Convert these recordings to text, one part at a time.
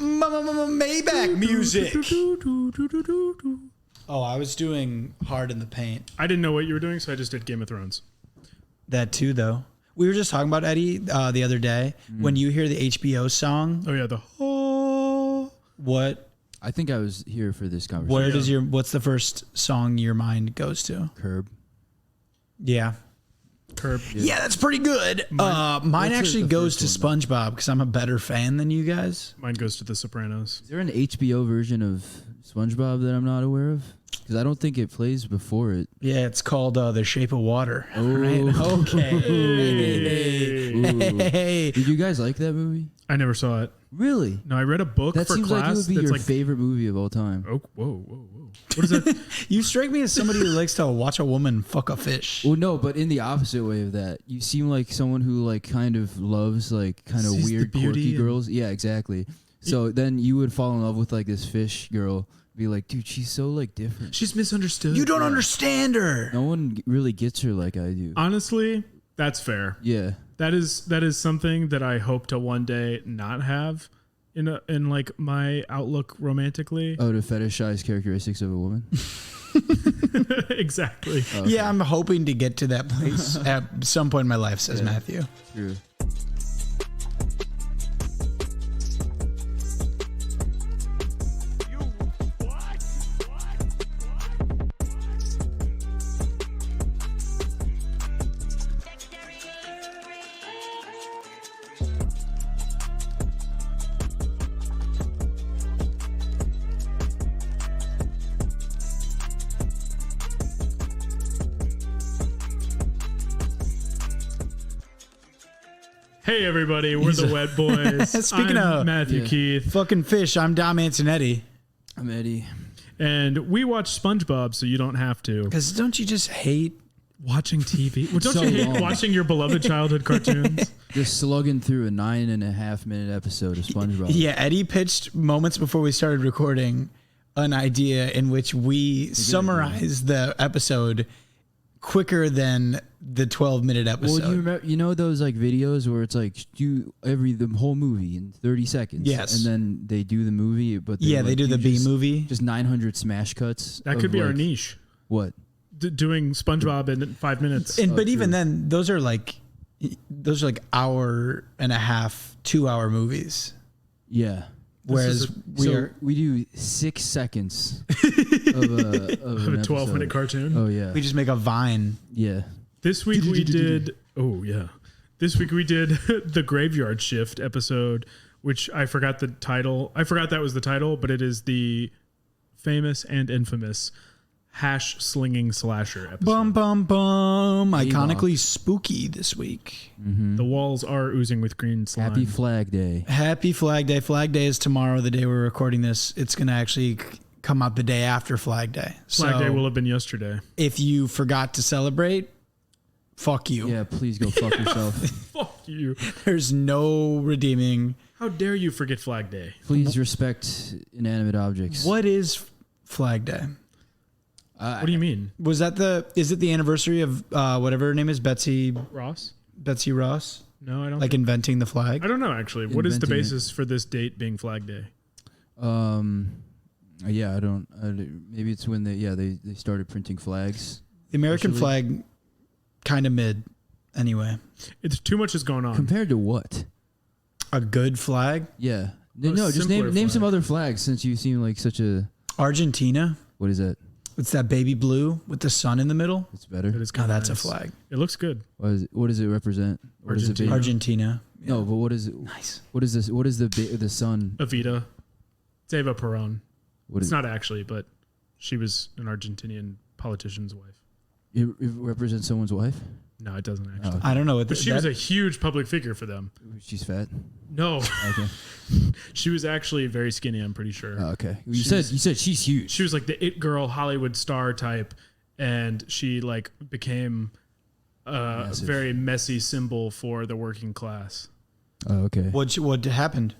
Maybach music. Oh, I was doing Hard in the Paint. I didn't know what you were doing, so I just did Game of Thrones. That too, though. We were just talking about Eddie the other day. When you hear the HBO song, Oh yeah, the what? I think I was here for this conversation. What's the first song your mind goes to? Curb. Yeah. Curb. Yeah, that's pretty good. Mine actually goes to SpongeBob because I'm a better fan than you guys. Mine goes to The Sopranos. Is there an HBO version of SpongeBob that I'm not aware of? Because I don't think it plays before it. Yeah, it's called The Shape of Water. Oh. Right? Okay. Hey. Did you guys like that movie? I never saw it. Really? No, I read a book That for seems class. like it would be that's your like, favorite movie of all time. oh, whoa. What is that? You strike me as somebody who likes to watch a woman fuck a fish. Well, no, but in the opposite way of that. You seem like someone who like kind of loves like kind of Sees the weird, beauty quirky and- girls. Yeah, exactly. So then you would fall in love with like this fish girl. Be like, dude, she's so like different. She's misunderstood. You don't understand her. No one really gets her like I do. Honestly, that's fair. Yeah. That is something that I hope to one day not have in like my outlook romantically. Oh, to fetishize characteristics of a woman. Exactly. Oh, okay. Yeah, I'm hoping to get to that place at some point in my life, says Matthew. True. Hey everybody, we're the Wet Boys. Speaking I'm of- Matthew Keith, Fucking fish, I'm Dom Antonetti. I'm Eddie. and we watch SpongeBob, so you don't have to. Because don't you just hate... Watching TV? Well, don't So you hate long. watching your beloved childhood cartoons? Just slugging through a 9.5 minute episode of SpongeBob. Yeah, Eddie pitched moments before we started recording an idea in which we summarize the episode quicker than the 12-minute episode. Well, you know those like videos where it's like do the whole movie in 30 seconds. Yes. And then they do the movie, but they do the B movie. Just 900 smash cuts. That could be our niche. What? Doing SpongeBob in 5 minutes. But even then, those are like hour and a half, 2 hour movies. Yeah. Whereas we do 6 seconds of a 12-minute cartoon. Oh yeah. we just make a Vine. Yeah. This week we did. Oh yeah. This week we did the Graveyard Shift episode, which I forgot the title. I forgot that was the title, but it is the famous and infamous hash slinging slasher episode. Bum, bum, bum. Iconically spooky this week. The walls are oozing with green slime. Happy Flag Day. Happy Flag Day. Flag Day is tomorrow, the day we're recording this. It's going to actually come out the day after Flag Day. Flag Day will have been yesterday. If you forgot to celebrate, fuck you. Yeah, please go fuck yourself. Fuck you. There's no redeeming. How dare you forget Flag Day? Please respect inanimate objects. What is Flag Day? What do you mean? Is it the anniversary of whatever her name is, Betsy Ross? Ross? No, I don't. Like inventing the flag? I don't know actually. What is the Inventing it. basis for this date being Flag Day? Yeah, I don't. Maybe it's when they started printing flags. The American Actually- flag, kind of mid, anyway. It's too much is going on. Compared to what? A good flag? Yeah. A No, just simpler name some flag. other flags since you seem like such a. Argentina. What is that? It's that baby blue with the sun in the middle. It's better. It is Oh, kinda that's nice. a flag. It looks good. What does it represent? What is it? Argentina. Argentina. No, but what is it? Nice. What is this? What is the sun? Evita. It's Eva Perón. What It's is not actually, but she was an Argentinian politician's wife. it? It represents someone's wife. No, it doesn't actually. I don't know what But she was a huge public figure for them. She's fat. No, Okay. she was actually very skinny. I'm pretty sure. Oh, okay. You said she's huge. She was like the it girl Hollywood star type, and she like became a Massive. very messy symbol for the working class. Oh, okay. What happened?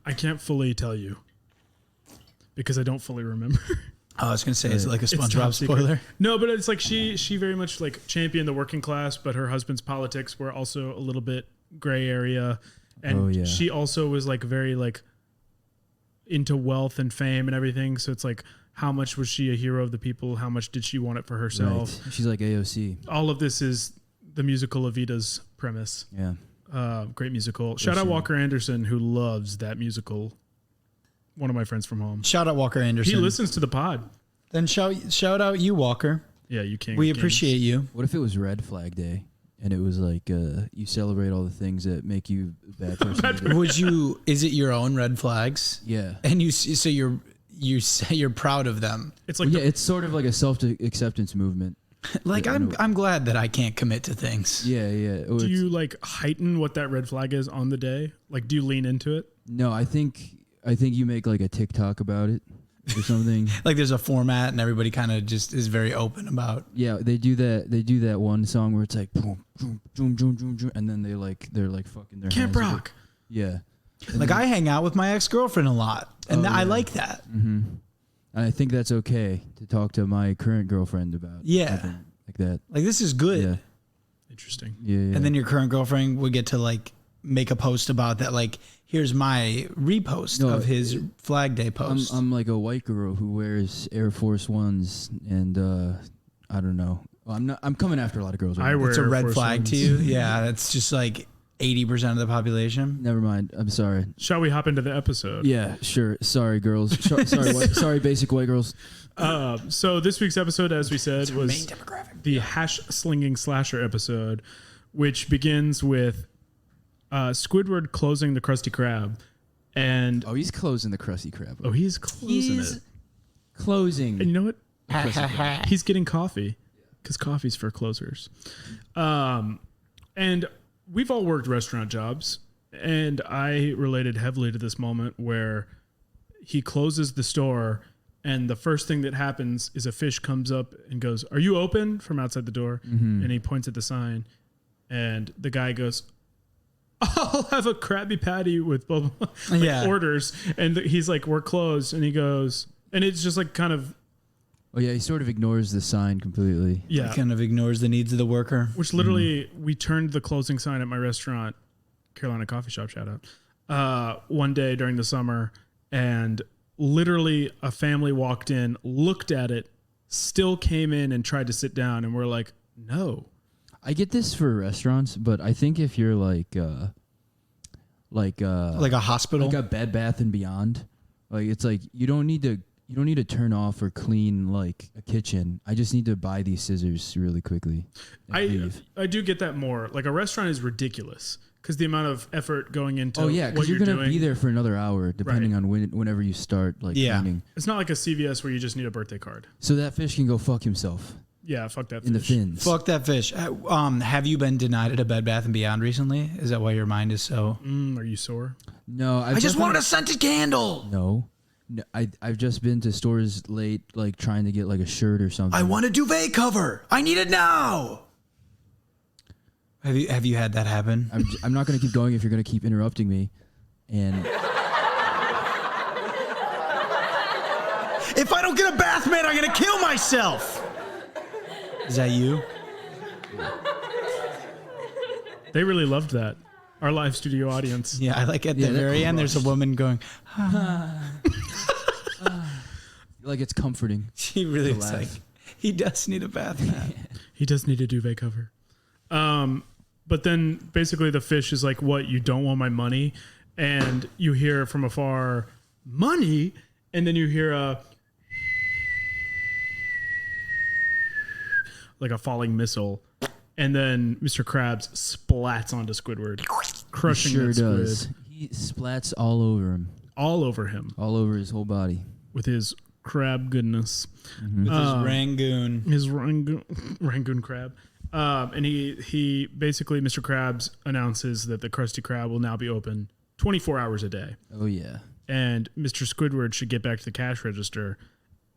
I can't fully tell you because I don't fully remember. I was gonna say, is it like a It's SpongeBob top secret. spoiler? No, but it's like she very much like championed the working class, but her husband's politics were also a little bit gray area, And she also was like very like into wealth and fame and everything. So it's like, how much was she a hero of the people? How much did she want it for herself? Right. She's like AOC. All of this is the musical Evita's premise. Yeah. Great musical. Shout out Walker Anderson, who loves that musical. One of my friends from home. Shout out Walker Anderson. He listens to the pod. Then shout out you, Walker. Yeah, you king. We appreciate you. What if it was Red Flag Day and it was like you celebrate all the things that make you a bad person? Would you? Is it your own red flags? Yeah. And you say you're proud of them. It's like it's sort of like a self-acceptance movement. Like I'm glad that I can't commit to things. Yeah. Do you like heighten what that red flag is on the day? Like, do you lean into it? No, I think you make like a TikTok about it or something. Like there's a format and everybody kind of just is very open about. Yeah, they do that. They do that one song where it's like boom, boom, boom, boom, boom, boom, and then they're like fucking their Camp hands. Rock. Yeah. And Like I hang out with my ex-girlfriend a lot, and I like that. Mm-hmm. And I think that's okay to talk to my current girlfriend about. Yeah. Something like that. Like this is good. Yeah. Interesting. Yeah. And then your current girlfriend would get to like make a post about that. Like, here's my repost of his Flag Day post. I'm like a white girl who wears Air Force Ones, and I don't know. Well, I'm coming after a lot of girls. Right? It's a red flag to you. Yeah, that's just like 80% of the population. Never mind. I'm sorry. Shall we hop into the episode? Yeah, sure. Sorry, girls. Sorry, basic white girls. So this week's episode, as we said, was the hash slinging slasher episode, which begins with Squidward closing the Krusty Krab, and he's closing the Krusty Krab. Oh, he's closing it. Closing. And you know what? He's getting coffee because coffee's for closers. And we've all worked restaurant jobs, and I related heavily to this moment where he closes the store, and the first thing that happens is a fish comes up and goes, "Are you open?" from outside the door, and he points at the sign, and the guy goes, "I'll have a Krabby Patty with blah, blah, blah," orders, and he's like, "We're closed," and he goes, and it's just like kind of. Oh yeah, he sort of ignores the sign completely. Yeah, he kind of ignores the needs of the worker. Which literally, we turned the closing sign at my restaurant, Carolina Coffee Shop, shout out, one day during the summer, and literally a family walked in, looked at it, still came in and tried to sit down, and we're like, no. I get this for restaurants, but I think if you're like a hospital, like a Bed Bath and Beyond, like it's like you don't need to turn off or clean like a kitchen. I just need to buy these scissors really quickly. I do get that more. Like a restaurant is ridiculous because the amount of effort going into because you're gonna be there for another hour depending on whenever you start cleaning. It's not like a CVS where you just need a birthday card. So that fish can go fuck himself. Yeah, fuck that fish. In the fins. Fuck that fish. Have you been denied at a Bed Bath & Beyond recently? Is that why your mind is so... Are you sore? No. I just wanted a scented candle. No, I've just been to stores late, like trying to get like a shirt or something. I want a duvet cover. I need it now. Have you had that happen? I'm not going to keep going if you're going to keep interrupting me. And... If I don't get a bath man, I'm going to kill myself. Is that you? They really loved that. Our live studio audience. Yeah, I like at the very end, there's a woman going, like it's comforting. She really is like, he does need a bath mat. He does need a duvet cover. But then basically the fish is like, what, you don't want my money? And you hear from afar, money? And then you hear like a falling missile, and then Mr. Krabs splats onto Squidward, crushing He sure that squid. does. He splats all over him. All over him. All over his whole body. With his crab goodness. With his Rangoon. His Rangoon crab. And he basically, Mr. Krabs announces that the Krusty Krab will now be open 24 hours a day. Oh, yeah. And Mr. Squidward should get back to the cash register.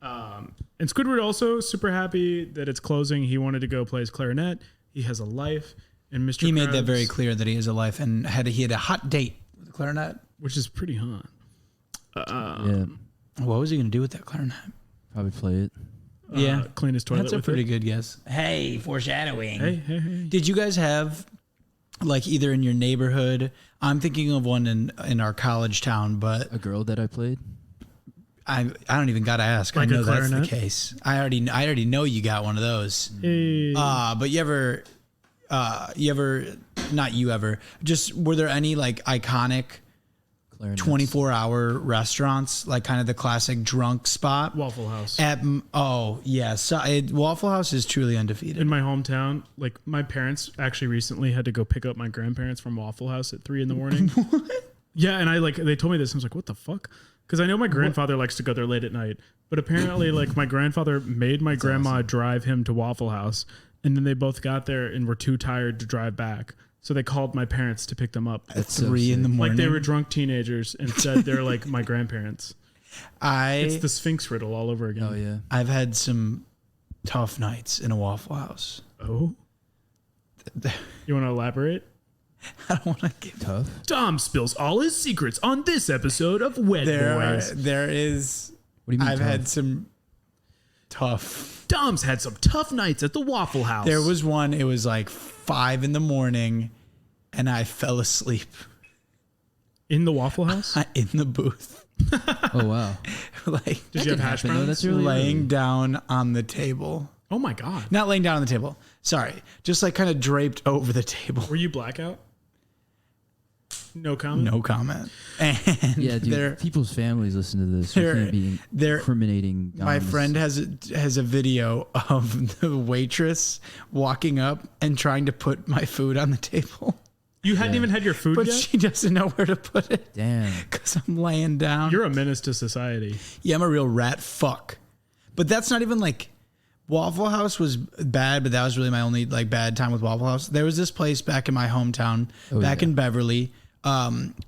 And Squidward also super happy that it's closing. He wanted to go play his clarinet. He has a life. And Mr. He made that very clear that he has a life, and he had a hot date with the clarinet. Which is pretty hot. Yeah. What was he going to do with that clarinet? Probably play it. Yeah. Clean his toilet That's a with pretty it. good guess. Hey, foreshadowing. Hey. Did you guys have like either in your neighborhood. I'm thinking of one in our college town, but A girl that I played. I don't even gotta ask. Like I know a that's the clarinet? case. I already know you got one of those. Hey. But you ever, not you ever, just were there any like iconic Clarinets. 24-hour restaurants, like kind of the classic drunk spot? Waffle House. Waffle House is truly undefeated. In my hometown, like my parents actually recently had to go pick up my grandparents from Waffle House at 3 a.m. Yeah, and they told me this. I was like, what the fuck? Because I know my grandfather likes to go there late at night, but apparently, like my grandfather made my grandma drive him to Waffle House, and then they both got there and were too tired to drive back, so they called my parents to pick them up. At 3 in the morning, Like they were drunk teenagers and said they're like my grandparents. It's the Sphinx riddle all over again. Oh yeah. I've had some tough nights in a Waffle House. Oh, you want to elaborate? I don't want to give. Tough. Dom spills all his secrets on this episode of Wet Boys. There is. What do you mean? I've tough? had some tough. Dom's had some tough nights at the Waffle House. There was one. It was like 5 in the morning, and I fell asleep in the Waffle House. in the booth. Oh wow. Like Did you have hash happen, though. browns? That's really laying early. down on the table. Oh my god! Not laying down on the table. Sorry, just like kind of draped over the table. Were you blackout? No comment. No comment. And Yeah, dude. People's families listen to this. We can't be incriminating. My Dom's. friend has a video of the waitress walking up and trying to put my food on the table, You hadn't even had your food but yet. she doesn't know where to put it Damn. because I'm laying down. You're a menace to society. Yeah, I'm a real rat fuck. But that's not even like Waffle House was bad, but that was really my only like bad time with Waffle House. There was this place back in my hometown, in Beverly.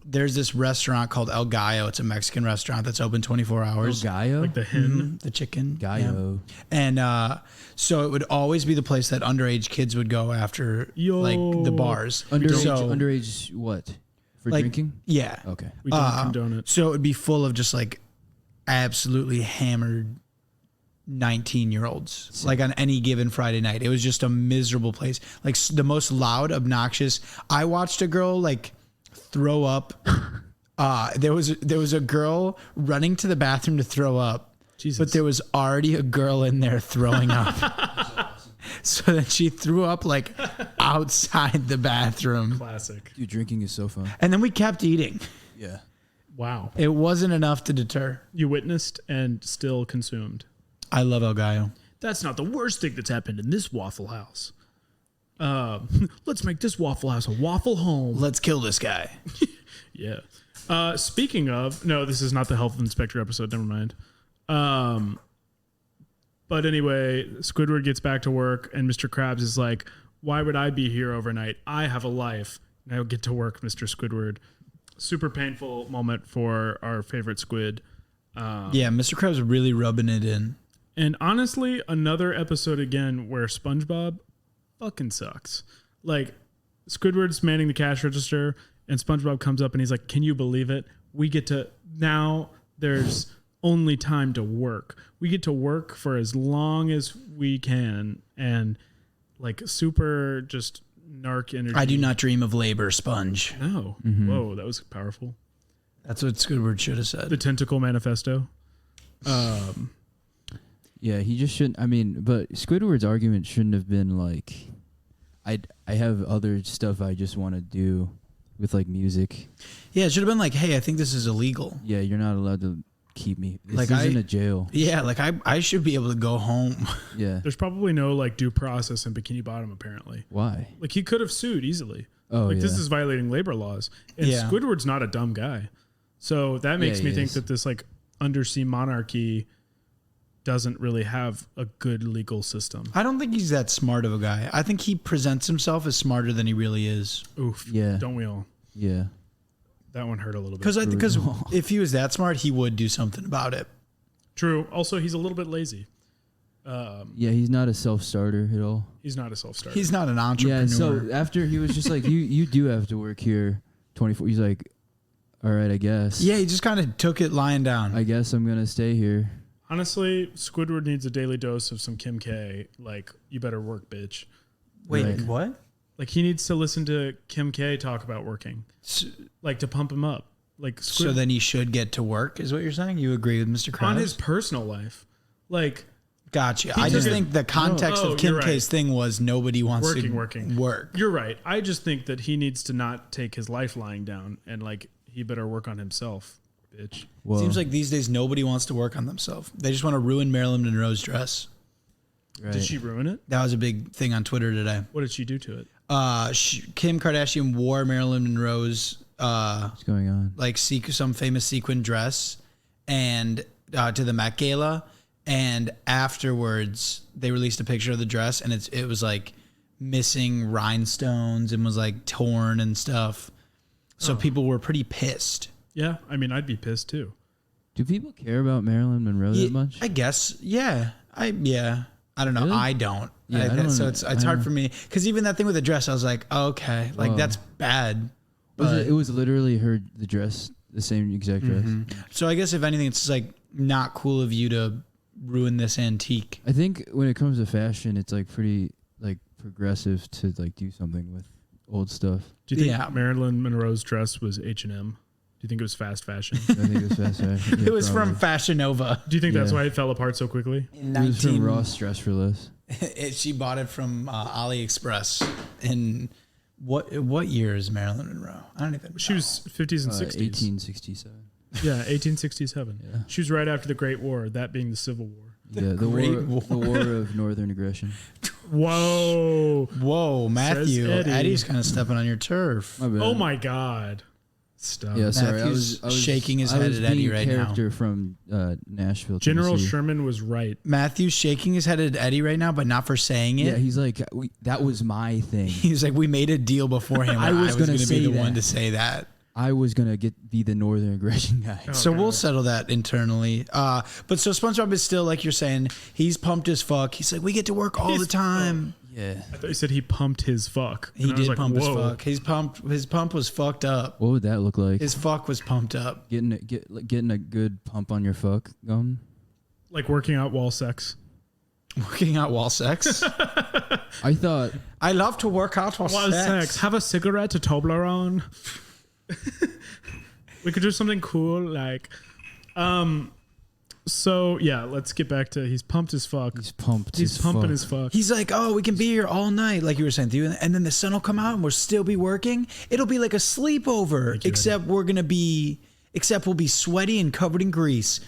There's this restaurant called El Gallo. It's a Mexican restaurant that's open 24 hours. Gallo. Like the hen. The chicken. Gallo. Yeah. And so it would always be the place that underage kids would go after like the bars. Underage what? For like, drinking? Yeah. Okay. We don't condone it. So it would be full of just like absolutely hammered 19-year-olds, like on any given Friday night. It was just a miserable place. Like the most loud, obnoxious. I watched a girl like throw up. There was a girl running to the bathroom to throw up, Jesus. but there was already a girl in there throwing up. So then she threw up like outside the bathroom. Classic. Dude, drinking is so fun. And then we kept eating. Yeah. Wow. It wasn't enough to deter. You witnessed and still consumed. I love El Gallo. That's not the worst thing that's happened in this Waffle House. Let's make this Waffle House a waffle home. Let's kill this guy. Yeah. Speaking of, no, this is not the health inspector episode. Never mind. But anyway, Squidward gets back to work, and Mr. Krabs is like, "Why would I be here overnight? I have a life. Now get to work, Mr. Squidward." Super painful moment for our favorite squid. Yeah, Mr. Krabs really rubbing it in. And honestly, another episode again where SpongeBob fucking sucks. Like, Squidward's manning the cash register, and SpongeBob comes up and he's like, "Can you believe it? We get to, now there's only time to work. We get to work for as long as we can." And like super just narc energy. I do not dream of labor, Sponge. No. Whoa, that was powerful. That's what Squidward should have said. The Tentacle Manifesto. Yeah, he just shouldn't. I mean, but Squidward's argument shouldn't have been like, I have other stuff I just want to do with like music. Yeah, it should have been like, hey, I think this is illegal. Yeah, you're not allowed to keep me. This Like, isn't a jail. Yeah, like I should be able to go home. Yeah. There's probably no like due process in Bikini Bottom apparently. Why? Like he could have sued easily. Oh, like yeah. this is violating labor laws. And Yeah. Squidward's not a dumb guy. So that makes Yeah, me he think is. that this like undersea monarchy doesn't really have a good legal system. I don't think he's that smart of a guy. I think he presents himself as smarter than he really is. Oof. Yeah. Don't we all? Yeah. That one hurt a little bit. Because if he was that smart, he would do something about it. True. Also, he's a little bit lazy. Yeah, he's not a self-starter at all. He's not a self-starter. He's not an entrepreneur. Yeah, so after he was just like, you do have to work here 24. He's like, all right, I guess. Yeah, he just kind of took it lying down. I guess I'm going to stay here. Honestly, Squidward needs a daily dose of some Kim K. Like, you better work, bitch. Wait, Right. what? Like he needs to listen to Kim K talk about working, like to pump him up. Like so then he should get to work, is what you're saying? You agree with Mr. Krabs? On his personal life, like. Gotcha. I just think the context of Kim K's thing was nobody wants to work. You're right. I just think that he needs to not take his life lying down, and like he better work on himself, bitch. Whoa. Seems like these days nobody wants to work on themselves. They just want to ruin Marilyn Monroe's dress. Right. Did she ruin it? That was a big thing on Twitter today. What did she do to it? Kim Kardashian wore Marilyn Monroe's what's going on? Like some famous sequin dress and to the Met Gala. And afterwards, they released a picture of the dress, and it was like missing rhinestones and was like torn and stuff. So people were pretty pissed. Yeah, I mean, I'd be pissed too. Do people care about Marilyn Monroe that much? I guess, yeah. I don't know. Really? I don't. Yeah, so it's hard for me because even that thing with the dress, I was like, oh, okay, like that's bad. But it was literally the dress, the same exact dress. So I guess if anything, it's like not cool of you to ruin this antique. I think when it comes to fashion, it's like pretty like progressive to like do something with old stuff. Do you think Marilyn Monroe's dress was H&M? Do you think it was fast fashion? I think it was fast fashion. Yeah, it was from Fashion Nova. Do you think that's why it fell apart so quickly? It was from Ross Dress for Less. She bought it from AliExpress. In what year is Marilyn Monroe? I don't even know. She was 50s and 60s. 1867. Yeah, 1867. Yeah. She was right after the Great War, that being the Civil War. The war of Northern Aggression. Whoa, Matthew. Eddie's kind of stepping on your turf. Oh my God. Stop. Yeah, sorry. I was shaking his head at Eddie right now. Character from Nashville, General Tennessee. Sherman was right. Matthew's shaking his head at Eddie right now, but not for saying it. Yeah, he's like, that was my thing. He's like, we made a deal beforehand. I was going to be the one to say that. I was going to be the Northern Aggression guy. So we'll settle that internally. But so SpongeBob is still, like you're saying, he's pumped as fuck. He's like, we get to work all the time. Yeah. I thought you said he pumped his fuck. He did pump his fuck. His pump was fucked up. What would that look like? His fuck was pumped up. Getting a good pump on your fuck going? Like working out while sex. Working out while sex? I thought... I love to work out while sex. Have a cigarette, a Toblerone. We could do something cool like so yeah, let's get back to he's pumped as fuck. He's pumping his fuck. He's like, oh, we can be here all night, like you were saying, and then the sun will come out and we'll still be working. It'll be like a sleepover, except we'll be sweaty and covered in grease,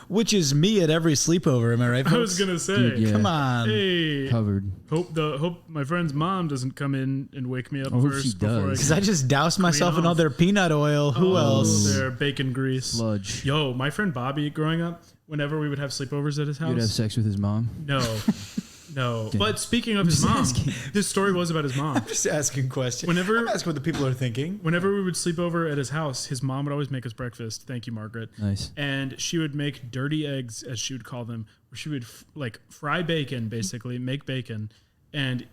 which is me at every sleepover. Am I right, folks? I was gonna say, dude, yeah. Come on, hey, covered. Hope my friend's mom doesn't come in and wake me up I hope first. she does, because I just doused myself in all their peanut oil. Who else? Their bacon grease, sludge. Yo, my friend Bobby, growing up, whenever we would have sleepovers at his house, you'd have sex with his mom. No. But speaking of his mom, this story was about his mom. I'm just asking questions. I'm asking what the people are thinking. Whenever we would sleep over at his house, his mom would always make us breakfast. Thank you, Margaret. Nice. And she would make dirty eggs, as she would call them, where she would fry bacon, basically, make bacon, and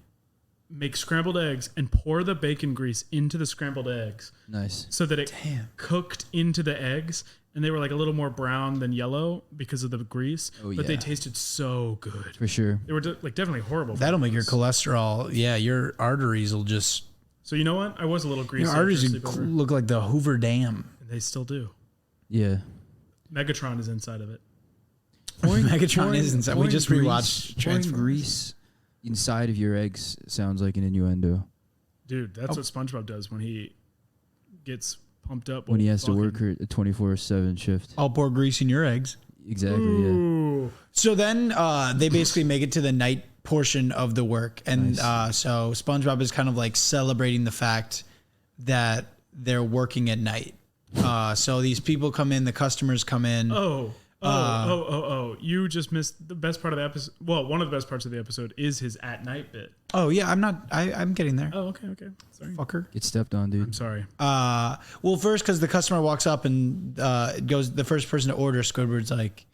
make scrambled eggs and pour the bacon grease into the scrambled eggs. Nice. So that it cooked into the eggs. And they were like a little more brown than yellow because of the grease, but they tasted so good. For sure. They were definitely horrible. That'll make your cholesterol. Yeah, your arteries will just. So you know what? I was a little greasy. Your arteries look like the Hoover Dam. And they still do. Yeah. Megatron is inside of it. Megatron is inside. We just rewatched Transformers. Grease inside of your eggs sounds like an innuendo. Dude, that's what SpongeBob does when he gets pumped up when he has to work a 24/7 shift. I'll pour grease in your eggs. Exactly. Ooh. Yeah. So then they basically make it to the night portion of the work, and so SpongeBob is kind of like celebrating the fact that they're working at night. So these people come in, the customers come in. You just missed the best part of the episode. Well, one of the best parts of the episode is his at night bit. Oh yeah, I'm getting there. Oh, okay. Sorry. Fucker. Get stepped on, dude. I'm sorry. Well, first, because the customer walks up and goes, the first person to order, Squidward's like,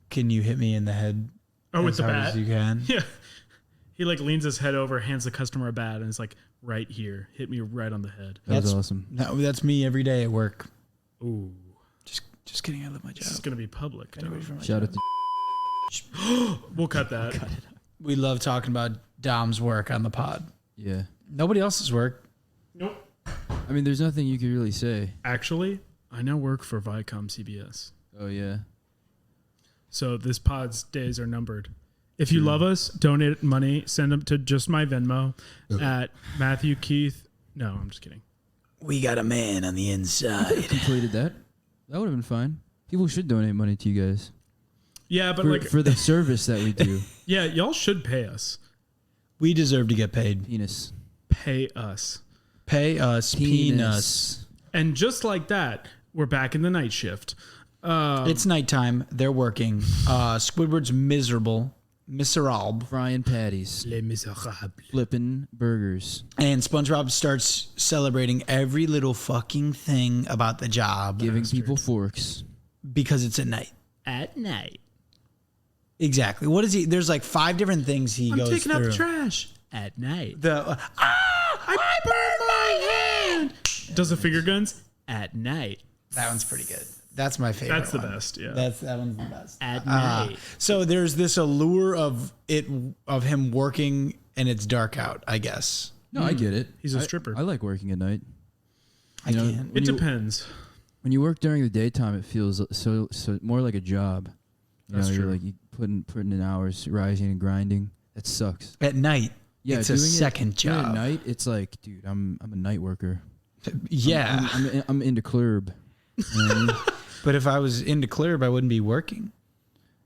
"Can you hit me in the head with as the hard bat? as you can?" Yeah. He leans his head over, hands the customer a bat, and it's like, right here. Hit me right on the head. That's awesome. That's me every day at work. Ooh. Just kidding. I love my job. This is going to be public. Shout out to... We'll cut that. We love talking about Dom's work on the pod. Yeah. Nobody else's work. Nope. I mean, there's nothing you could really say. Actually, I now work for Viacom CBS. Oh yeah. So this pod's days are numbered. If you love us, donate money. Send them to just my Venmo at Matthew Keith. No, I'm just kidding. We got a man on the inside. Completed that. That would have been fine. People should donate money to you guys. Yeah, but For the service that we do. Yeah, y'all should pay us. We deserve to get paid. Penis. Pay us. Pay us penis. And just like that, we're back in the night shift. It's nighttime. They're working. Squidward's miserable. Frying patties. Les Miserables. Flipping burgers. And SpongeBob starts celebrating every little fucking thing about the job. Giving people forks. Because it's at night. At night. Exactly. What is he? There's like 5 different things he goes through. I'm taking out the trash. At night. I burned my hand. Does the finger guns? At night. That one's pretty good. That's my favorite. That's the one. best. Yeah. That one's the best. At night. So there's this allure of him working and it's dark out, I guess. No, I get it. He's a stripper. I like working at night. I can't. It depends. When you work during the daytime, it feels so more like a job. That's true. You're like you putting in hours, rising and grinding. That sucks. At night, Yeah, it's a second doing it job. At night, it's like, dude, I'm a night worker. Yeah. I'm into club. You know what I mean? But if I was into Club, I wouldn't be working.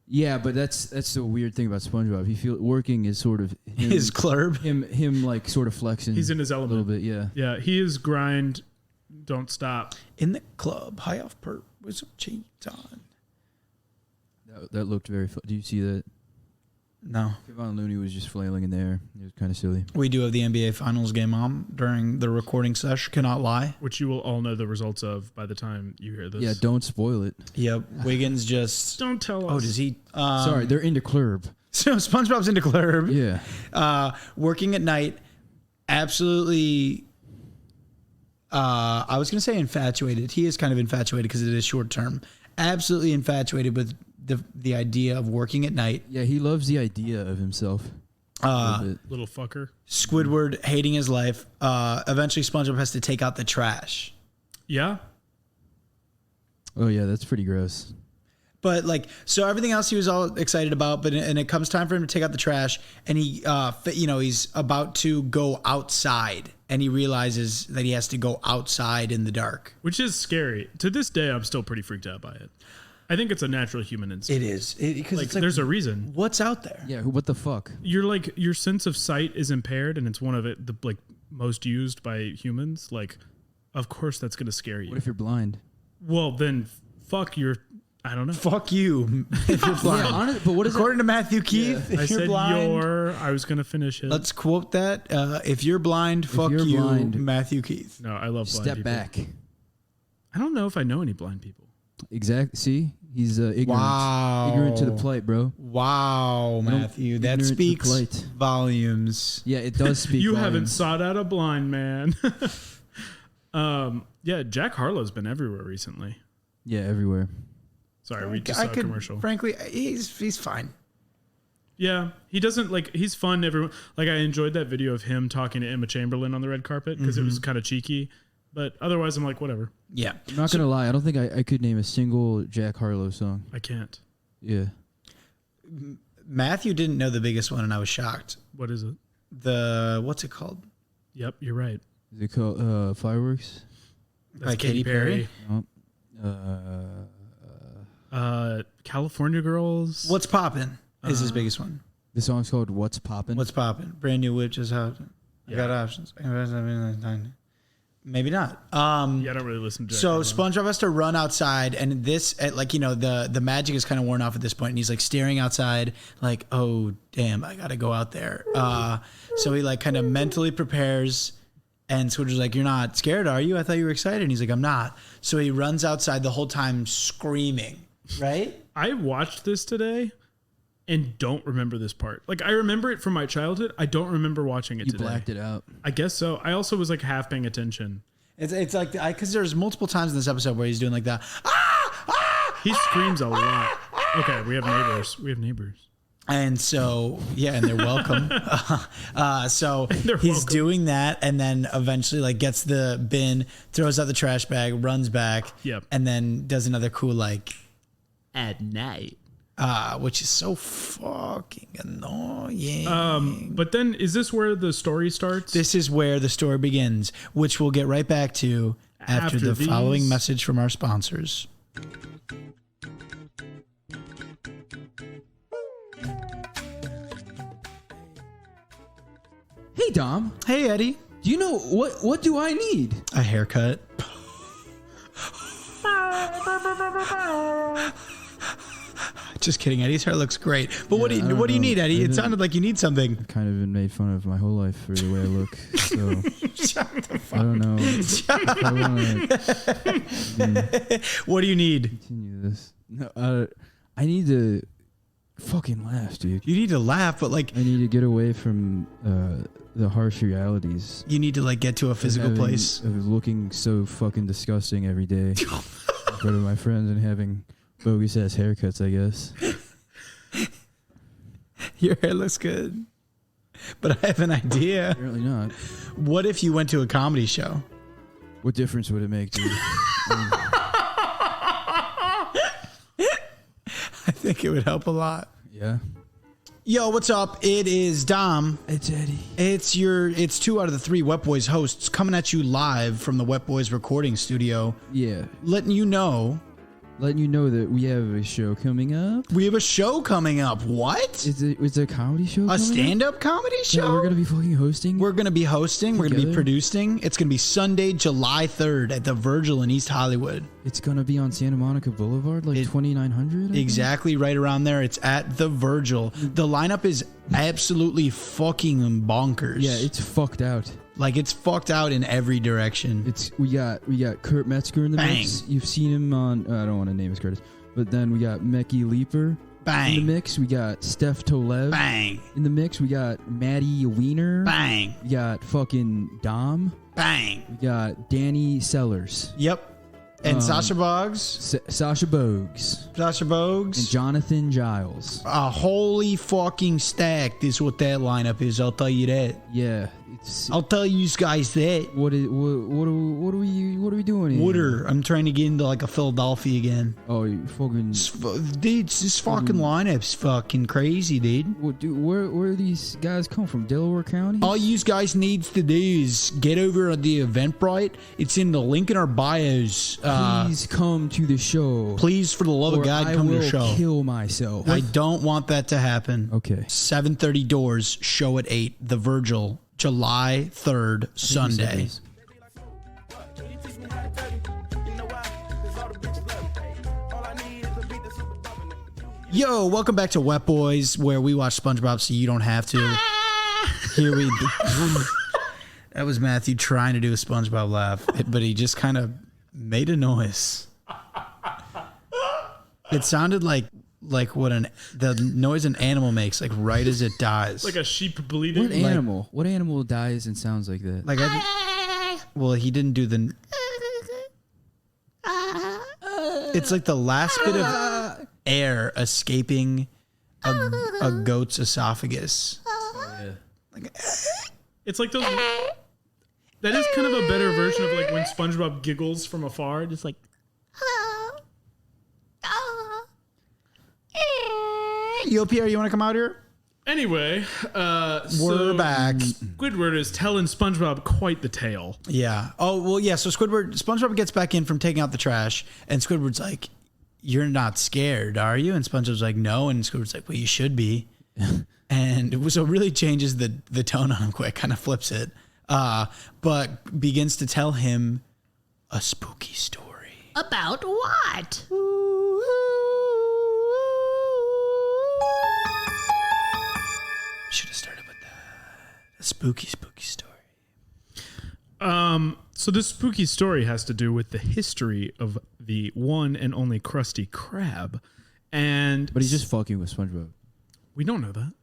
Yeah, but that's the weird thing about SpongeBob. He feel working is sort of him, His Club. him like sort of flexing. He's in his a element. little bit, yeah. Yeah, he is grind. Don't stop. In the club, high off perp with some cheese on. That looked very fun. Do you see that? No. Kevon Looney was just flailing in there. It was kind of silly. We do have the NBA Finals game on during the recording session. Cannot lie. Which you will all know the results of by the time you hear this. Yeah, don't spoil it. Yep. Wiggins just. Don't tell us. Oh, does he? Sorry, they're into club. So SpongeBob's into Club. Yeah. Working at night. Absolutely. I was going to say infatuated. He is kind of infatuated because it is short term. Absolutely infatuated with the idea of working at night. Yeah, he loves the idea of himself. Little fucker. Squidward hating his life. Eventually, SpongeBob has to take out the trash. Yeah. Oh yeah, that's pretty gross. But like, so everything else he was all excited about, and it comes time for him to take out the trash, and he, he's about to go outside, and he realizes that he has to go outside in the dark. Which is scary. To this day, I'm still pretty freaked out by it. I think it's a natural human instinct. It is because Like, it's like, there's a reason. what's out there. Yeah, what the fuck? Your sense of sight is impaired, and it's one of the most used by humans. Like, of course, that's gonna scare you. What if you're blind? Well, then fuck your. I don't know. Fuck you if you're blind. But what is According to Matthew Keith, I if you're said blind, I was gonna finish it. let's quote that. If you're blind, fuck you're you, blind, Matthew Keith. No, I love blind Step people. back. I don't know if I know any blind people. Exactly. See, he's ignorant. Wow. Ignorant to the plight, bro. Wow, Matthew, that ignorant to speaks plight. volumes. Yeah, it does speak. You volumes. haven't sought out a blind man. Yeah, Jack Harlow's been everywhere recently. Yeah, everywhere. Sorry, we just saw a commercial. Frankly, he's fine. Yeah, he doesn't he's fun. Everyone I enjoyed that video of him talking to Emma Chamberlain on the red carpet because it was kind of cheeky. But otherwise, I'm like, whatever. Yeah. I'm not gonna lie. I don't think I could name a single Jack Harlow song. I can't. Yeah. Matthew didn't know the biggest one, and I was shocked. What is it? What's it called? Yep, you're right. Is it called Fireworks? That's By Katy Perry? California Girls. What's Poppin' is his biggest one. The song's called "What's Poppin'." What's Poppin'? Brand new whip just out. I got options. Maybe not. Yeah, I don't really listen to Jack So Harlow. SpongeBob has to run outside, and the magic is kind of worn off at this point, and he's like staring outside, like, oh damn, I gotta go out there. So he like kind of mentally prepares, and Squidward's like, you're not scared, are you? I thought you were excited. And he's like, I'm not. So he runs outside the whole time screaming, right? I watched this today and don't remember this part. Like, I remember it from my childhood. I don't remember watching it You today. blacked it out. I guess so. I also was like half paying attention. It's like because there's multiple times in this episode where he's doing like that. He screams a lot. Okay, we have neighbors. And so, yeah, and they're welcome. So he's doing that, and then eventually, like, gets the bin, throws out the trash bag, runs back, and then does another cool, like, at night, which is so fucking annoying. But then, is this where the story starts? This is where the story begins, which we'll get right back to after the following message from our sponsors. Hey, Dom. Hey, Eddie. Do you know what do I need? A haircut. Just kidding, Eddie's hair looks great. But what do you need, Eddie? It sounded like you need something. I've kind of been made fun of my whole life for the way I look. So Shut the fuck I don't know. What do you need? Continue this. No, I need to fucking laugh, dude. You need to laugh, but like I need to get away from the harsh realities. You need to like get to a physical place of looking so fucking disgusting every day in front of my friends and having bogus ass haircuts, I guess. Your hair looks good, but I have an idea. Apparently not. What if you went to a comedy show? What difference would it make, dude? I think it would help a lot. Yeah. Yo, what's up? It is Dom. It's Eddie. It's 2 out of the 3 Wet Boys hosts coming at you live from the Wet Boys recording studio. Yeah. Letting you know that we have a show coming up. We have a show coming up. What? It's a comedy show. A stand-up comedy show? Yeah, we're gonna be fucking hosting. We're gonna be hosting. We're gonna be producing. It's gonna be Sunday, July 3rd at the Virgil in East Hollywood. It's gonna be on Santa Monica Boulevard, like 2900. Exactly, right around there. It's at the Virgil. The lineup is absolutely fucking bonkers. Yeah, it's fucked out. Like it's fucked out in every direction. We got Kurt Metzger in the mix. You've seen him on. I don't want to name his credits, but then we got Mecky Leaper. Bang. In the mix, we got Steph Tolev. Bang. In the mix, we got Maddie Wiener. Bang. We got fucking Dom. Bang. We got Danny Sellers. Yep. And Sasha Boggs. Sasha Bogues. Sasha Bogues. And Jonathan Giles. A holy fucking stack is what that lineup is. I'll tell you that. Yeah. I'll tell you guys that. What are we doing here? Water. I'm trying to get into like a Philadelphia again. Oh, you fucking dude, this fucking lineup's fucking crazy, dude. What, dude, where these guys come from? Delaware County? All you guys needs to do is get over on the Eventbrite. It's in the link in our bios. Please come to the show. Please, for the love of God, come to the show. I will kill myself. I don't want that to happen. Okay. 7:30 doors. Show at 8. The Virgil. July 3rd, Sunday. Yo, welcome back to Wet Boys, where we watch SpongeBob so you don't have to. Here we go. That was Matthew trying to do a SpongeBob laugh, but he just kind of made a noise. It sounded like what the noise an animal makes, like right as it dies. Like a sheep bleeding. What animal dies and sounds like that? Like well, he didn't do the. It's like the last bit of air escaping a goat's esophagus. Oh, yeah. It's like those. That is kind of a better version of like when SpongeBob giggles from afar, just like. Yo, Pierre, you want to come out here? Anyway, we're back. Squidward is telling SpongeBob quite the tale. Yeah. Oh, well, yeah. So SpongeBob gets back in from taking out the trash, and Squidward's like, "You're not scared, are you?" And SpongeBob's like, "No." And Squidward's like, "Well, you should be." And so it really changes the tone on him quick, kind of flips it, but begins to tell him a spooky story. About what? Should have started with that. A spooky story. So this spooky story has to do with the history of the one and only Krusty Krab, But he's just fucking with SpongeBob. We don't know that.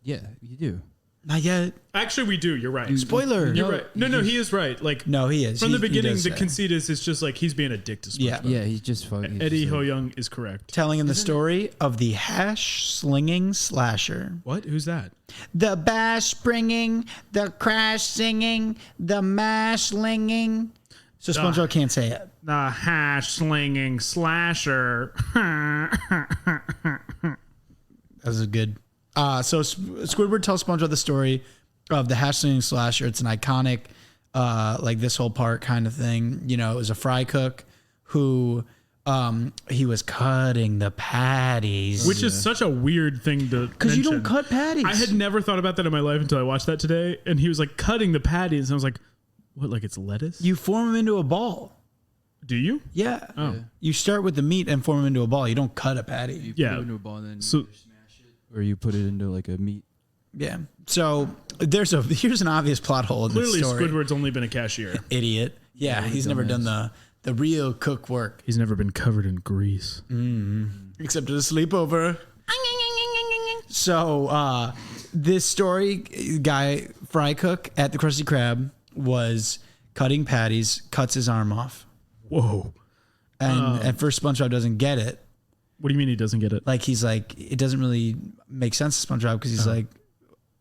Yeah, you do. Not yet. Actually, we do. You're right. Spoiler. You're right. No, he is right. Like, No, he is. from the He beginning, does the say. conceit is it's just like he's being a dick to SpongeBob. Yeah. Yeah, he's just fucking. Eddie Ho Young is correct. Telling him the story of the hash slinging slasher. What? Who's that? The bash springing, the crash singing, the mash slinging. So SpongeBob can't say it. The hash slinging slasher. That was good. So Squidward tells SpongeBob the story of the hash slinging slasher. It's an iconic, like this whole part kind of thing. You know, it was a fry cook who he was cutting the patties. Which is such a weird thing to Because you don't mention. cut patties. I had never thought about that in my life until I watched that today. And he was like cutting the patties. And I was like, what, like it's lettuce? You form them into a ball. Do you? Yeah. Oh. You start with the meat and form them into a ball. You don't cut a patty. You Yeah. put it into a ball and then So- you smash it, or you put it into like a meat. Yeah. So here's an obvious plot hole in Clearly, this story. Squidward's only been a cashier. Idiot. Yeah, he's never done the real cook work. He's never been covered in grease. Except at a sleepover. So this story guy, fry cook at the Krusty Krab, was cutting patties, cuts his arm off. Whoa. And at first SpongeBob doesn't get it. What do you mean he doesn't get it? Like he's like, it doesn't really make sense to SpongeBob because he's like,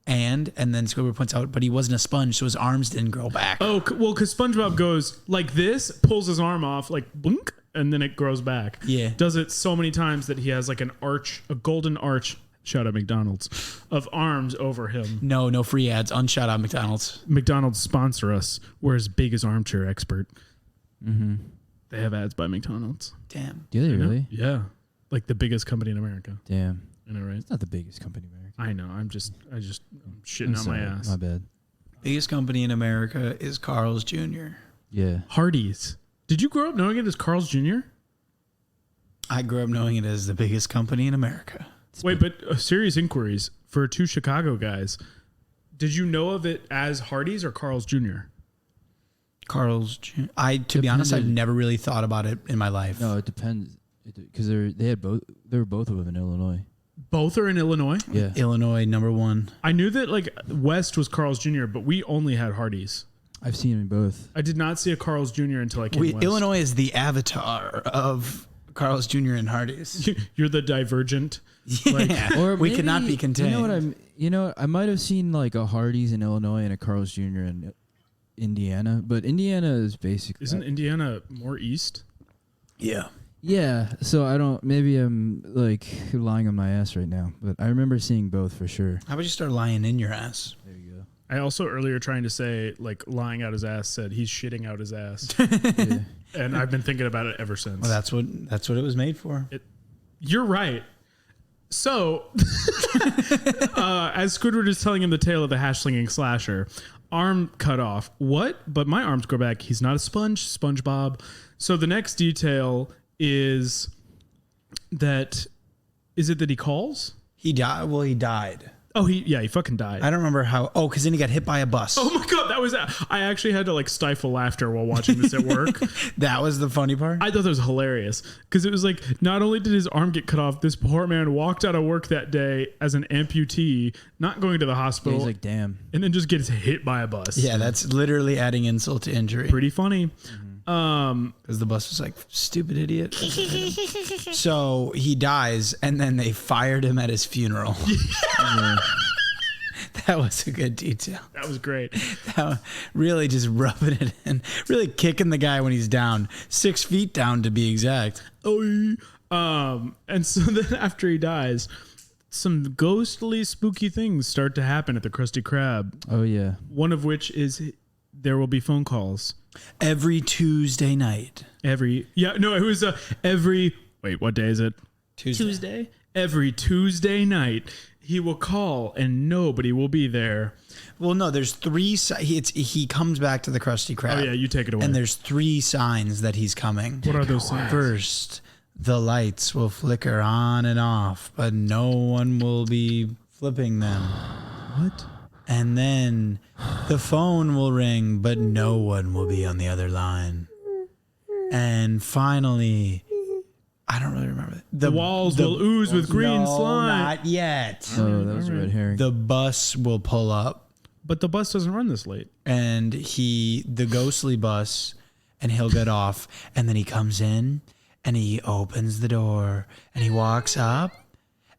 and then Squidward points out, but he wasn't a sponge, so his arms didn't grow back. Oh, well, because SpongeBob goes like this, pulls his arm off, like blink, and then it grows back. Yeah. Does it so many times that he has like an arch, a golden arch, shout out McDonald's, of arms over him. No free ads. Unshot out McDonald's. McDonald's sponsor us. We're as big as Armchair Expert. Mm-hmm. They have ads by McDonald's. Damn. Do they You know? really? Yeah. Like the biggest company in America. Damn. I know, right? It's not the biggest company in America. I know. I'm shitting I'm on sorry, my ass. My bad. Biggest company in America is Carl's Jr. Yeah. Hardee's. Did you grow up knowing it as Carl's Jr.? I grew up knowing it as the biggest company in America. Wait, but serious inquiries for two Chicago guys. Did you know of it as Hardee's or Carl's Jr.? Carl's Jr. To be honest, I've never really thought about it in my life. No, it depends. Because they had both. There were both of them in Illinois. Both are in Illinois? Yeah. Illinois, #1. I knew that like West was Carl's Jr., but we only had Hardee's. I've seen them both. I did not see a Carl's Jr. until I came west. Illinois is the avatar of Carl's Jr. and Hardee's. You're the divergent. Yeah. Or we maybe, cannot be contained. You know what I might have seen like a Hardee's in Illinois and a Carl's Jr. in Indiana, but Indiana is basically Isn't Indiana more east? Yeah. yeah. So I don't. Maybe I'm like lying on my ass right now, but I remember seeing both for sure. How about you start lying in your ass? There you go. I also earlier trying to say like lying out his ass said he's shitting out his ass, Yeah. and I've been thinking about it ever since. Well, that's what it was made for. You're right. So, as Squidward is telling him the tale of the hash slinging slasher, arm cut off. What? But my arms grow back. He's not a sponge, SpongeBob. So the next detail is that is it that he calls? He died. Well, he died. Oh, he fucking died. I don't remember how. Oh, because then he got hit by a bus. Oh my god, that was. I actually had to like stifle laughter while watching this at work. That was the funny part. I thought that was hilarious because it was like not only did his arm get cut off, this poor man walked out of work that day as an amputee, not going to the Yeah, hospital, he's like, damn. and then just gets hit by a bus. Yeah, that's literally adding insult to injury. Pretty funny. Because the bus was like, stupid idiot. So he dies, and then they fired him at his funeral. That was a good detail. That was great. Really just rubbing it in. Really kicking the guy when he's down. 6 feet down to be exact. And so then after he dies, some ghostly, spooky things start to happen at the Krusty Krab. Oh yeah. One of which is there will be phone calls Every Tuesday night. every. Wait, what day is it? Tuesday. Every Tuesday night, he will call and nobody will be there. Well, no, there's 3. He comes back to the Krusty Krab. Oh yeah, you take it away. And there's 3 signs that he's coming. What are those signs? First, the lights will flicker on and off, but no one will be flipping them. What? And then the phone will ring, but no one will be on the other line. And finally, I don't really remember. The walls will ooze with green slime. Not yet. Oh, that was a red herring. The bus will pull up, But the bus doesn't run this late. and the ghostly bus, and he'll get off, and then he comes in, and he opens the door, and he walks up,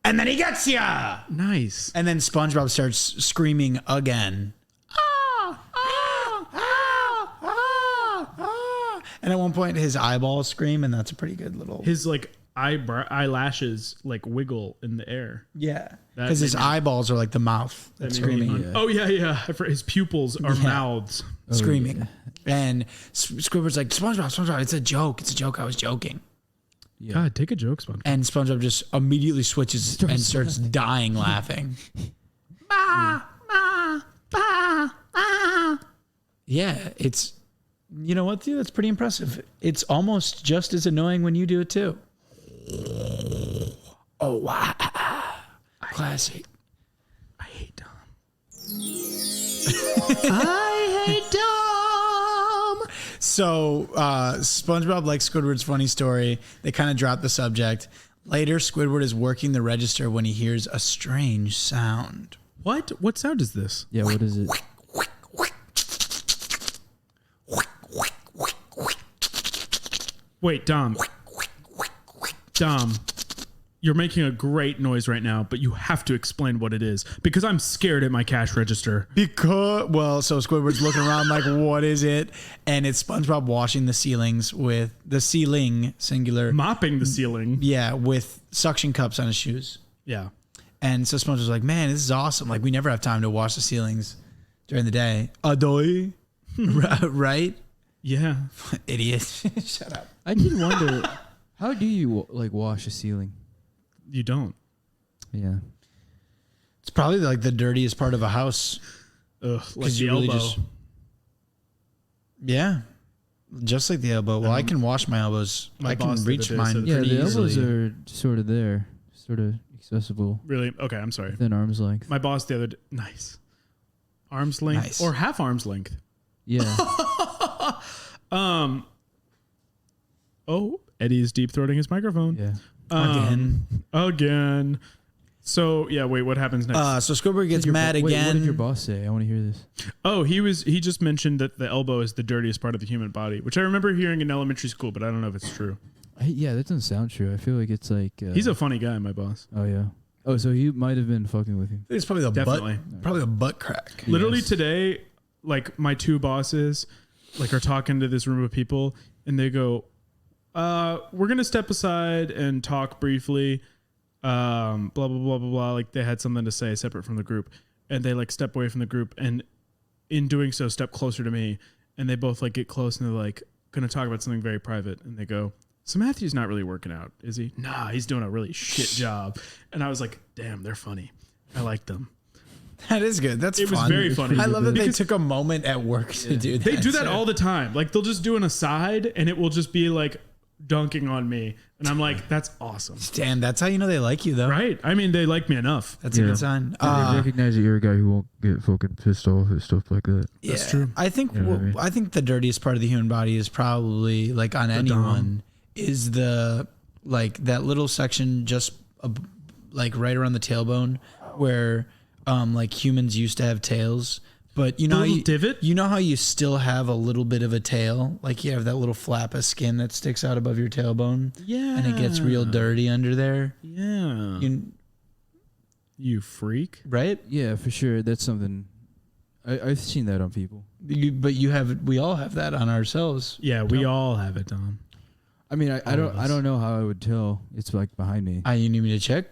and then he gets ya. Nice. And then SpongeBob starts screaming again. And at one point, his eyeballs scream, and that's a pretty good little. His like eyelashes like wiggle in the air. Yeah, That because his made me- eyeballs are like the mouth that's That made me screaming. fun. Oh yeah. His pupils are mouths. Screaming. And Squidward's like, SpongeBob, it's a joke. I was joking. Yeah. God, take a joke, SpongeBob. And SpongeBob just immediately switches and starts dying laughing. Yeah, it's, you know what, dude? That's pretty impressive. It's almost just as annoying when you do it too. Oh, wow. Classic. I hate Tom. I hate Tom. So SpongeBob likes Squidward's funny story. They kind of drop the subject. Later, Squidward is working the register when he hears a strange sound. What? What sound is this? Yeah, what is it? Wait, Dom. Dom, you're making a great noise right now, but you have to explain what it is because I'm scared at my cash register. So Squidward's looking around like, what is it? And it's SpongeBob washing the ceilings with the ceiling, singular. Mopping the ceiling. Yeah, with suction cups on his shoes. Yeah. And so SpongeBob's like, man, this is awesome. Like, we never have time to wash the ceilings during the day. Adoy. Right? Yeah. Idiot. Shut up. I did wonder, how do you like wash a ceiling? You don't. Yeah. It's probably like the dirtiest part of a house. Ugh, like the you really elbow. Yeah. Just like the elbow. Well, I can wash my elbows. My I can boss the reach other day mine said Yeah, pretty the elbows easily. are sort of there, sort of accessible Really? Okay, I'm sorry. within arm's length. My boss the other day. Nice. Arm's length Nice. or half arm's length. Yeah. Oh, Eddie's deep throating his microphone. Yeah. Again. So yeah, wait, what happens next? So Squidward gets Your mad bo- wait, again. What did your boss say? I want to hear this. He just mentioned that the elbow is the dirtiest part of the human body, which I remember hearing in elementary school, but I don't know if it's true. Yeah, that doesn't sound true. I feel like it's like. He's a funny guy, my boss. Oh yeah. Oh, so he might have been fucking with him. It's probably Definitely. probably a butt crack. Literally Yes. today, like my two bosses, like are talking to this room of people, and they go, "We're gonna step aside and talk briefly." Blah blah blah blah blah. Like they had something to say separate from the group, and they like step away from the group, and in doing so, step closer to me, and they both like get close, and they're like gonna talk about something very private, and they go, "So Matthew's not really working out, is he?" "Nah, he's doing a really shit job." And I was like, "Damn, they're funny. I like them." That is good. That's It was fun. very funny. I love that they Because took a moment at work to do that. They do that all the time. Like they'll just do an aside, and it will just be like dunking on me, and I'm like, "That's awesome." Damn, that's how you know they like you, though. Right? I mean, they like me enough. That's a Yeah. good sign. I recognize that you're a guy who won't get fucking pissed off at stuff like that. That's true. I think You know what I mean? I think the dirtiest part of the human body is probably like on anyone is the like that little section just like right around the tailbone where like humans used to have tails. But you know, little divot? You know how you still have a little bit of a tail, like you have that little flap of skin that sticks out above your tailbone, Yeah. and it gets real dirty under there. Yeah. You, freak. right? Yeah, for sure. That's something. I've seen that on people. We all have that on ourselves. Yeah, we all have it, Dom. I mean, I All of us. don't know how I would tell. It's like behind me. You need me to check?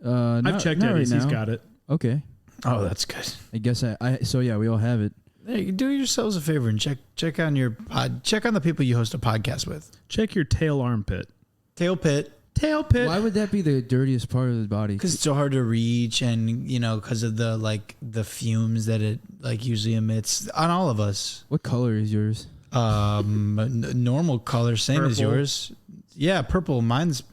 I've checked not Eddie's. right He's now. got it. Okay. Oh, that's good. I guess so yeah, we all have it. Hey, do yourselves a favor and check on your check on the people you host a podcast with. Check your tail armpit. Tail pit, Why would that be the dirtiest part of the body? because it's so hard to reach, and because of the fumes that it like usually emits on all of us. What color is yours? Normal color, same as Purple. yours. Yeah, purple. Mine's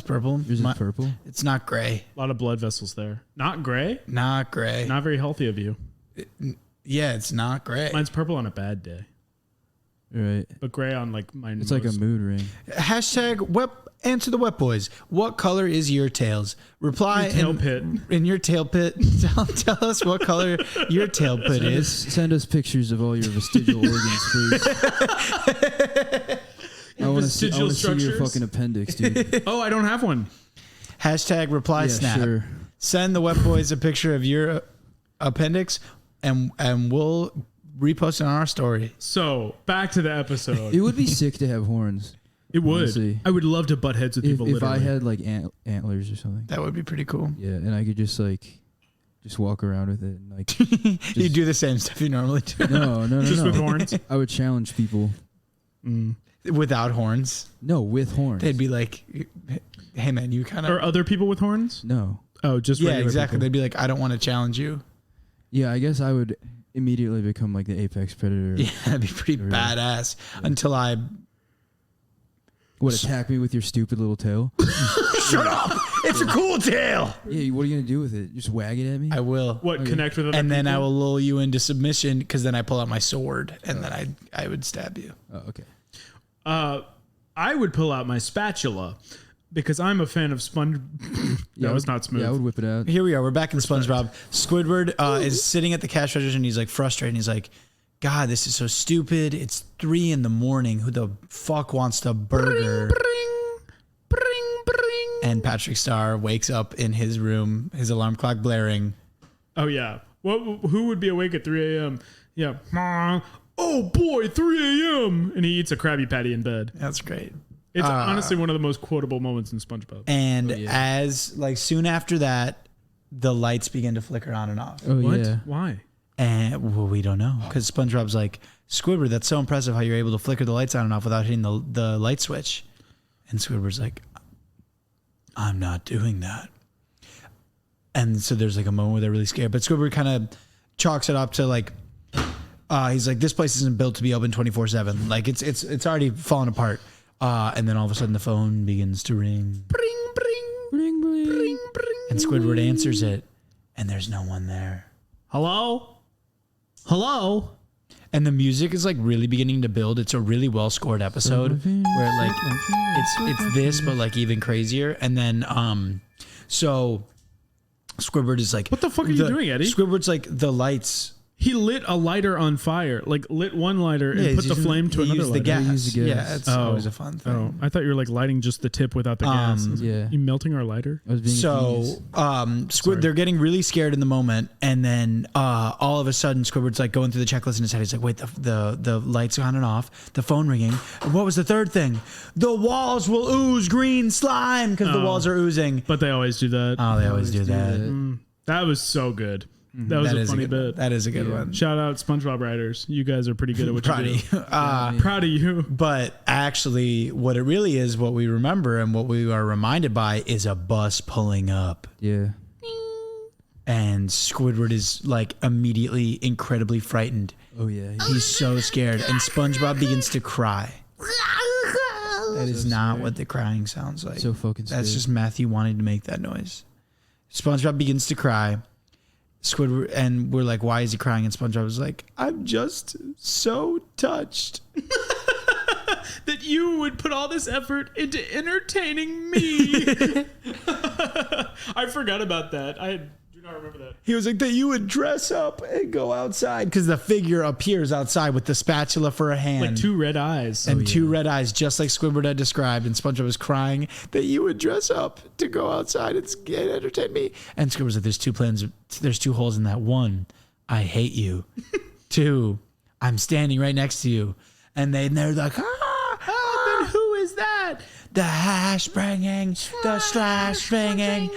purple. Yours is purple. It's not gray. A lot of blood vessels there. Not gray. Not gray. Not very healthy of you. Yeah, it's not gray. Mine's purple on a bad day. Right. but gray on like my It's nose. like a mood ring. Hashtag answer the wet boys. What color is your tails? Reply Your tail pit. in your tail pit. Tell us what color your tail pit is. Send us pictures of all your vestigial organs, please. I want to see your structures? fucking appendix, dude. Oh, I don't have one. Hashtag reply Yeah, snap. sure. Send the wet boys a picture of your appendix, and we'll repost it on our story. So back to the episode. It would be sick to have horns. It would. Honestly. I would love to butt heads with people. If I literally. had like antlers or something. That would be pretty cool. Yeah, and I could just walk around with it and like. You do the same stuff you normally do No. just with horns. I would challenge people. without horns. No, with horns. They'd be like, "Hey man, you kind of." Or other people with horns? No. Oh, just Yeah, regular exactly. people. They'd be like, "I don't want to challenge you." Yeah, I guess I would immediately become like the apex predator. Yeah, that'd be pretty Really? badass. Until I What, attack me with your stupid little tail? shut up. It's a cool tail. Yeah, what are you gonna do with it? Just wag it at me? I will. What, connect with other And then I people? will lull you into submission because then I pull out my sword and then I would stab you. Oh, okay. I would pull out my spatula because I'm a fan of sponge. That was not smooth. Yeah, I would whip it out. Here we are. We're back in SpongeBob. Squidward is sitting at the cash register and he's like frustrated. He's like, God, this is so stupid. It's 3 a.m. Who the fuck wants to burger? And Patrick Star wakes up in his room, his alarm clock blaring. Oh yeah. Who would be awake at 3 a.m.? Yeah. Oh boy, 3 a.m. And he eats a Krabby Patty in bed. That's great. It's honestly one of the most quotable moments in SpongeBob. And as like soon after that, the lights begin to flicker on and off. Oh What? yeah. Why? And well, we don't know because SpongeBob's like, Squidward, that's so impressive how you're able to flicker the lights on and off without hitting the light switch. And Squidward's like, I'm not doing that. And so there's like a moment where they're really scared, but Squidward kind of chalks it up to like, he's like, this place isn't built to be open 24/7. Like it's already fallen apart. And then all of a sudden the phone begins to ring. Bring, bring, Bring, bring. And Squidward answers it, and there's no one there. Hello? Hello? And the music is like really beginning to build. It's a really well scored episode where like it's this, but like even crazier. And then so Squidward is like, What the fuck are you doing, Eddie? Squidward's like the lights. He lit a lighter on fire, like lit one lighter and Yeah, put he's the using- flame to he another used the lighter. gas. He used the gas. Yeah, it's Oh. always a fun thing. Oh, I thought you were like lighting just the tip without the gas. Yeah. You melting our lighter? I was being So genius. they're getting really scared in the moment, and then all of a sudden Squidward's like going through the checklist in his head. He's like, wait, the lights on and off, the phone ringing. What was the third thing? The walls will ooze green slime because the walls are oozing. But they always do that. Oh, they always do that. That was so good. That was That a is funny a good, bit. That is a good one. Shout out SpongeBob writers. You guys are pretty good at what Proud you of do. you. Proud of you. But actually, what it really is, what we remember and what we are reminded by is a bus pulling up. Yeah. And Squidward is like immediately incredibly frightened. Oh yeah. He's so scared. And SpongeBob begins to cry. That is not what the crying sounds like. So fucking scared. That's just Matthew wanting to make that noise. SpongeBob begins to cry. Squidward, and we're like, why is he crying? And SpongeBob was like, I'm just so touched. That you would put all this effort into entertaining me. I forgot about that. I do not remember that. He was like, that you would dress up and go outside because the figure appears outside with the spatula for a hand. Like 2 red eyes. and 2 red eyes, just like Squidward had described. And SpongeBob was crying that you would dress up to go outside and entertain me. And Squidward's like, there's 2 plans. There's 2 holes in that. 1, I hate you. 2, I'm standing right next to you. And they're like, Then who is that? the hash banging, the slash banging,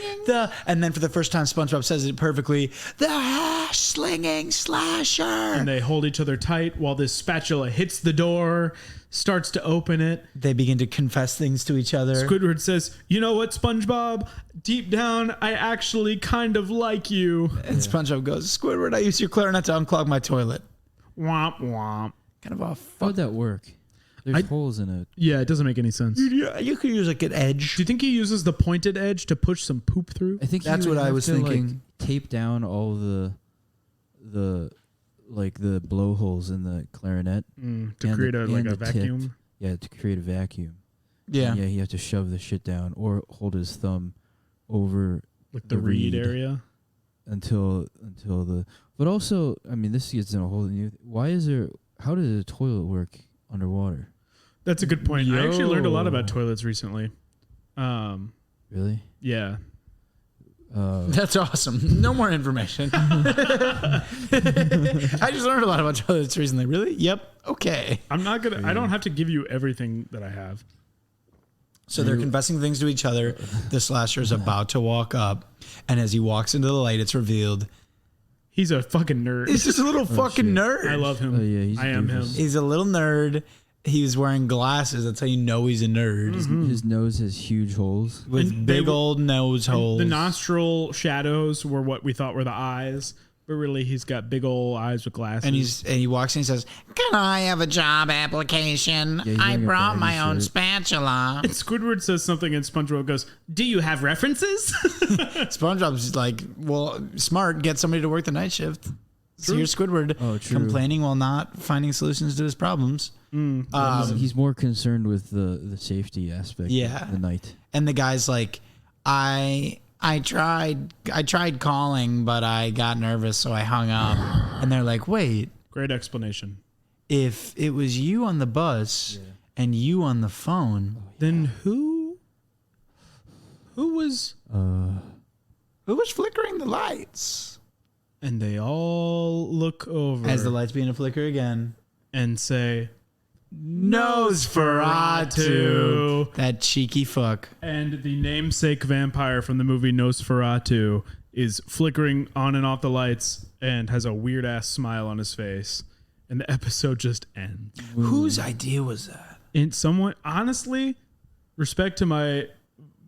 and then for the first time, SpongeBob says it perfectly, the hash slinging slasher. And they hold each other tight while this spatula hits the door, starts to open it. They begin to confess things to each other. Squidward says, you know what, SpongeBob? Deep down, I actually kind of like you. And SpongeBob goes, Squidward, I used your clarinet to unclog my toilet. Womp womp. Kind of a How fuck. would that work? There's holes in it. Yeah, it doesn't make any sense. Do You could use like an edge. you think he uses the pointed edge to push some poop through? I think That's you would what I have was to, thinking. Like, tape down all the like the blowholes in the clarinet to and create the- a like and a the tip. vacuum. Yeah, to create a vacuum. Yeah. And yeah, he had to shove the shit down or hold his thumb over Like the reed area. until the. But also, I mean, this gets in a whole new. Why is there? How does a toilet work underwater? That's a good point. I actually learned a lot Yo. about toilets recently. Really? Yeah. That's awesome. No more information. I just learned a lot about toilets recently. Really? Yep. Okay. I'm not gonna. I don't have to give you everything that I have. So they're confessing things to each other. The slasher is about to walk up, and as he walks into the light, it's revealed He's a fucking nerd. he's just a little fucking shit. nerd. I love him. Oh, yeah, he's I am him. doofus. He's a little nerd. He's wearing glasses. That's how you know he's a nerd. His nose has huge holes. With And big old nose holes. The nostril shadows were what we thought were the eyes, but really he's got big old eyes with glasses. and he walks in and he says, "Can I have a job application? he's I wearing a brought baggy my own shirt." spatula." And Squidward says something, and SpongeBob goes, "Do you have references?" SpongeBob's like, "Well, smart. Get somebody to work the night shift." So here's Squidward Oh, true. complaining while not finding solutions to his problems. He's more concerned with the safety aspect. Yeah. Of the night. And the guy's like, I tried calling, but I got nervous, so I hung up. And they're like, wait, Great explanation. if it was you on the bus and you on the phone, Then who was? who was flickering the lights? And they all look over As the lights begin to flicker again. and say, Nosferatu. That cheeky fuck. and the namesake vampire from the movie Nosferatu is flickering on and off the lights and has a weird ass smile on his face. And the episode just ends. Whose idea was that? And someone, honestly, respect to my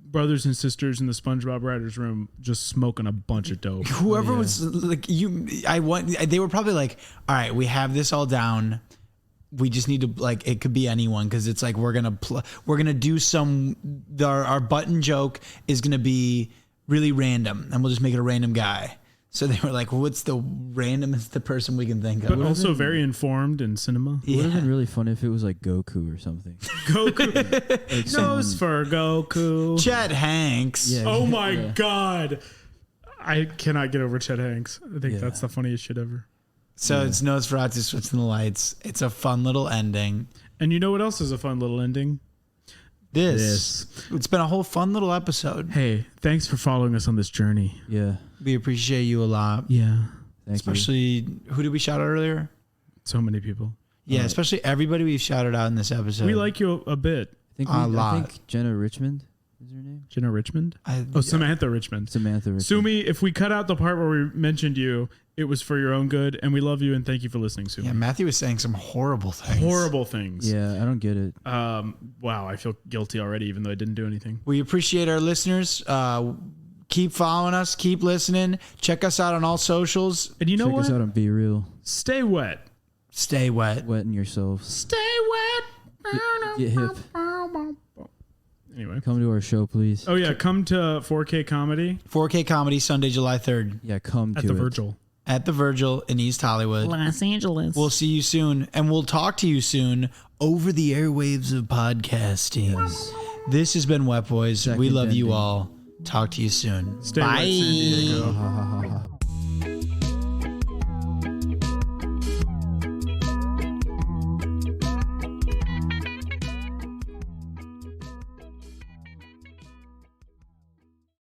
brothers and sisters in the SpongeBob writers room, just smoking a bunch of dope. Whoever was like they were probably like, all right, we have this all down. We just need to like, it could be anyone. Cause it's like, we're going to do our button joke is going to be really random and we'll just make it a random guy. So they were like, what's the randomest the person we can think of? But also very informed in cinema. It would have been really fun if it was like Goku or something. Goku. Like someone- Nose for Goku. Chet Hanks. Yeah. Oh my Yeah. God. I cannot get over Chet Hanks. I think Yeah. that's the funniest shit ever. So it's Nosferatu switching the lights. It's a fun little ending. And you know what else is a fun little ending? It's been a whole fun little episode. Hey, thanks for following us on this journey. Yeah. We appreciate you a lot. Yeah. Thank you. Especially, who did we shout out earlier? So many people. Yeah, especially everybody we've shouted out in this episode. We like you a bit. I lot. think Jenna Richmond is her name. Jenna Richmond? I, Samantha Richmond. Samantha Richmond. Sumi, if we cut out the part where we mentioned you, it was for your own good, and we love you and thank you for listening, Sumi. Yeah, Matthew was saying some horrible things. Horrible things. Yeah, I don't get it. Wow, I feel guilty already, even though I didn't do anything. We appreciate our listeners. Keep following us. Keep listening. Check us out on all socials. And you know Check what? us out on Be Real. Stay wet. Stay wet. Wetting yourselves. Stay wet. Get hip. Anyway. Come to our show, please. Oh yeah, come to 4K Comedy 4K Comedy, Sunday, July 3rd Yeah, come at to the it. Virgil. at the Virgil in East Hollywood. Los Angeles. We'll see you soon, and we'll talk to you soon over the airwaves of podcasting. This has been Wet Boys. We Second love you ending. all. Talk to you soon. Stay wet, San Diego. Ha ha ha ha.